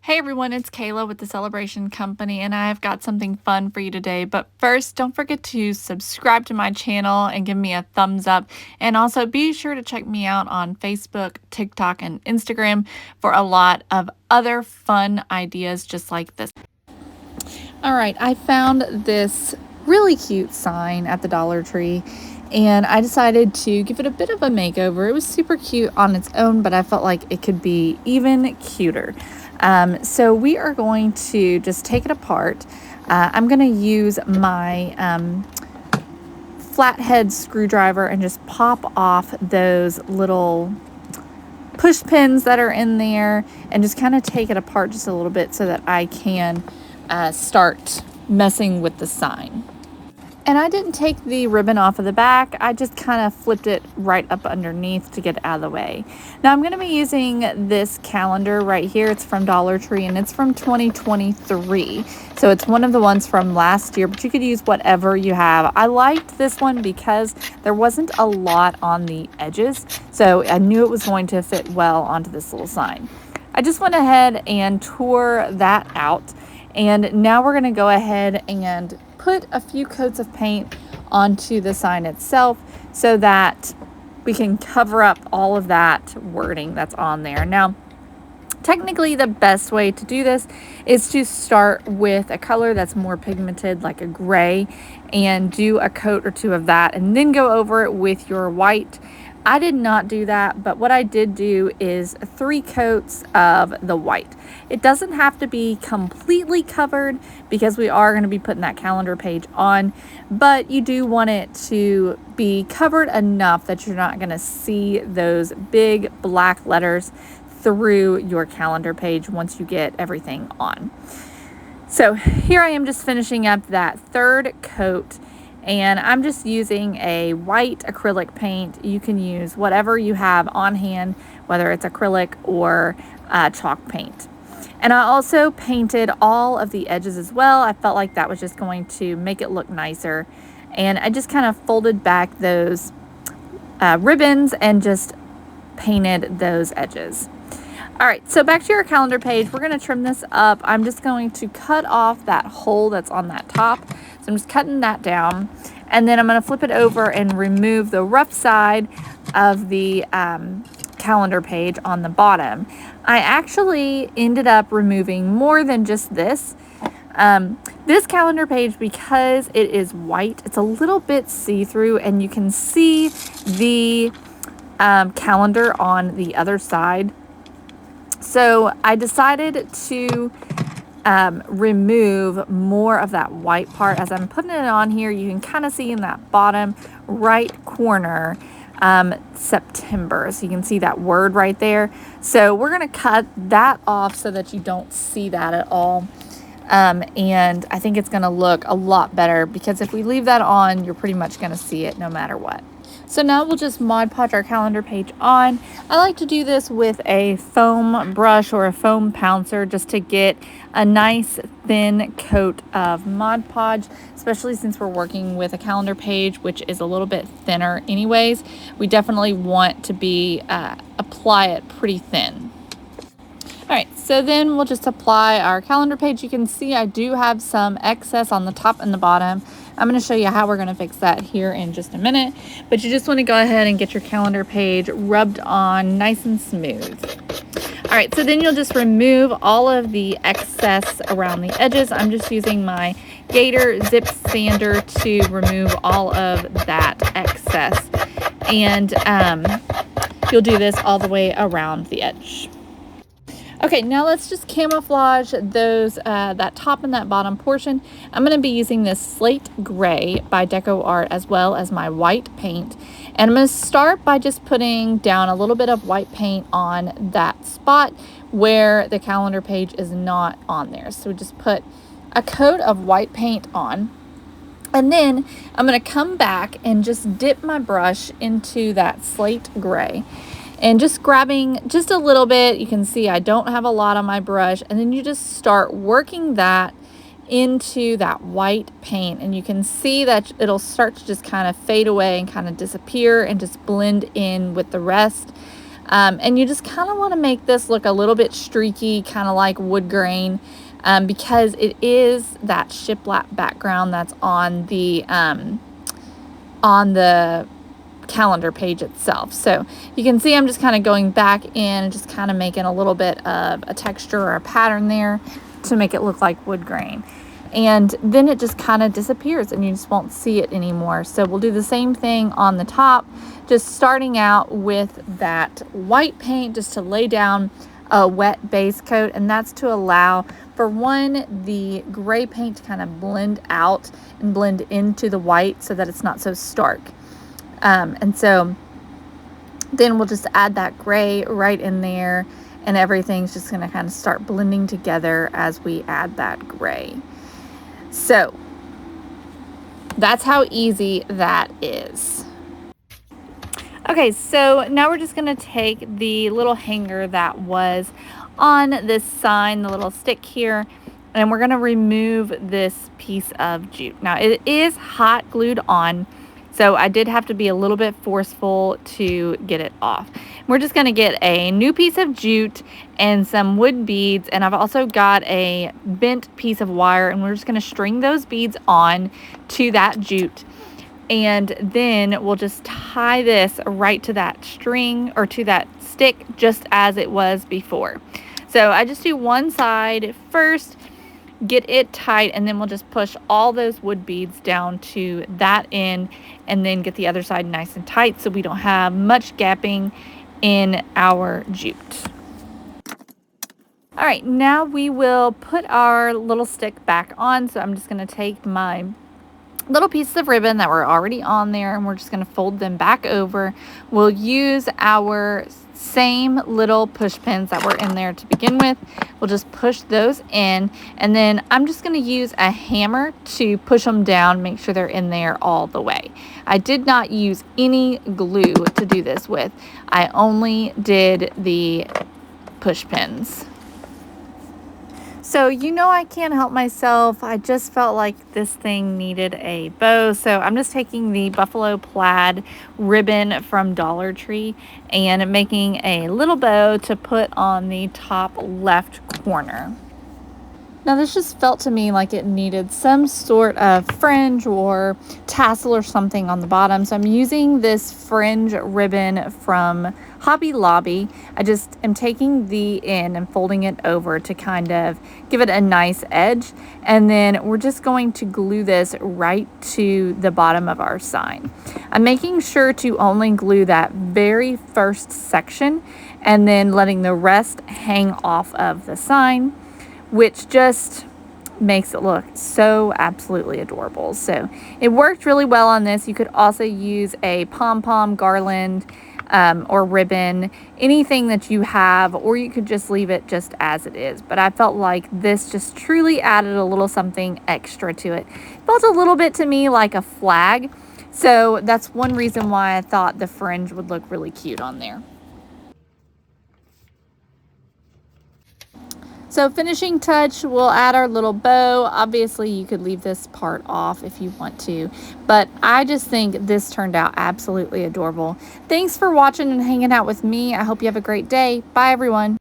Hey everyone, it's Kayla with the Celebration Company, and I've got something fun for you today. But first, don't forget to subscribe to my channel and give me a thumbs up. And also be sure to check me out on Facebook, TikTok, and Instagram for a lot of other fun ideas just like this. All right, I found this really cute sign at the Dollar Tree, and I decided to give it a bit of a makeover. It was super cute on its own, but I felt like it could be even cuter. So we are going to just take it apart. I'm going to use my flathead screwdriver and just pop off those little push pins that are in there and just kind of take it apart just a little bit so that I can start messing with the sign. And I didn't take the ribbon off of the back. I just kind of flipped it right up underneath to get it out of the way. Now I'm going to be using this calendar right here. It's from Dollar Tree and it's from 2023. So it's one of the ones from last year, but you could use whatever you have. I liked this one because there wasn't a lot on the edges. So I knew it was going to fit well onto this little sign. I just went ahead and tore that out. And now we're going to go ahead and put a few coats of paint onto the sign itself so that we can cover up all of that wording that's on there. Now, technically the best way to do this is to start with a color that's more pigmented, like a gray, and do a coat or two of that and then go over it with your white. I did not do that, but what I did do is 3 coats of the white. It doesn't have to be completely covered because we are going to be putting that calendar page on, but you do want it to be covered enough that you're not going to see those big black letters through your calendar page once you get everything on. So here I am just finishing up that 3rd coat. And I'm just using a white acrylic paint. You can use whatever you have on hand, whether it's acrylic or chalk paint. And I also painted all of the edges as well. I felt like that was just going to make it look nicer. And I just kind of folded back those ribbons and just painted those edges. All right, so back to your calendar page. We're going to trim this up. I'm just going to cut off that hole that's on that top. So I'm just cutting that down. And then I'm going to flip it over and remove the rough side of the calendar page on the bottom. I actually ended up removing more than just this. This calendar page, because it is white, it's a little bit see-through, and you can see the calendar on the other side. So I decided to remove more of that white part. As I'm putting it on here, you can kind of see in that bottom right corner September. So you can see that word right there. So we're going to cut that off so that you don't see that at all. And I think it's going to look a lot better because if we leave that on, you're pretty much going to see it no matter what. So now we'll just Mod Podge our calendar page on. I like to do this with a foam brush or a foam pouncer just to get a nice thin coat of Mod Podge, especially since we're working with a calendar page, which is a little bit thinner anyways. We definitely want to be apply it pretty thin. All right, so then we'll just apply our calendar page. You can see I do have some excess on the top and the bottom. I'm going to show you how we're going to fix that here in just a minute. But you just want to go ahead and get your calendar page rubbed on nice and smooth. All right, so then you'll just remove all of the excess around the edges. I'm just using my Gator Zip Sander to remove all of that excess. And you'll do this all the way around the edge. Okay, now let's just camouflage those that top and that bottom portion. I'm going to be using this slate gray by Deco Art as well as my white paint. And I'm going to start by just putting down a little bit of white paint on that spot where the calendar page is not on there. So just put a coat of white paint on. And then I'm going to come back and just dip my brush into that slate gray. And just grabbing just a little bit, you can see I don't have a lot on my brush, and then you just start working that into that white paint, and you can see that it'll start to just kind of fade away and kind of disappear and just blend in with the rest. And you just kind of want to make this look a little bit streaky, kind of like wood grain, because it is that shiplap background that's on the calendar page itself. So you can see I'm just kind of going back in and just kind of making a little bit of a texture or a pattern there to make it look like wood grain. And then it just kind of disappears and you just won't see it anymore. So we'll do the same thing on the top, just starting out with that white paint just to lay down a wet base coat, and that's to allow for the gray paint to kind of blend out and blend into the white so that it's not so stark. And so then we'll just add that gray right in there, and everything's just going to kind of start blending together as we add that gray. So that's how easy that is. Okay, so now we're just going to take the little hanger that was on this sign, the little stick here, and we're going to remove this piece of jute. Now it is hot glued on, so I did have to be a little bit forceful to get it off. We're just going to get a new piece of jute and some wood beads, and I've also got a bent piece of wire, and we're just going to string those beads on to that jute. And then we'll just tie this right to that string or to that stick just as it was before. So I just do one side first, get it tight, and then we'll just push all those wood beads down to that end and then get the other side nice and tight so we don't have much gapping in our jute. All right, now we will put our little stick back on. So I'm just going to take my little pieces of ribbon that were already on there, and we're just going to fold them back over. We'll use our same little push pins that were in there to begin with. We'll just push those in, and then I'm just going to use a hammer to push them down, make sure they're in there all the way. I did not use any glue to do this with. I only did the push pins. So I can't help myself. I just felt like this thing needed a bow. So I'm just taking the buffalo plaid ribbon from Dollar Tree and making a little bow to put on the top left corner. Now this just felt to me like it needed some sort of fringe or tassel or something on the bottom. So I'm using this fringe ribbon from Hobby Lobby. I just am taking the end and folding it over to kind of give it a nice edge. And then we're just going to glue this right to the bottom of our sign. I'm making sure to only glue that very first section and then letting the rest hang off of the sign, which just makes it look so absolutely adorable. So it worked really well on this. You could also use a pom-pom garland or ribbon, anything that you have, or you could just leave it just as it is. But I felt like this just truly added a little something extra to it. It felt a little bit to me like a flag. So that's one reason why I thought the fringe would look really cute on there. So finishing touch, we'll add our little bow. Obviously, you could leave this part off if you want to, but I just think this turned out absolutely adorable. Thanks for watching and hanging out with me. I hope you have a great day. Bye, everyone.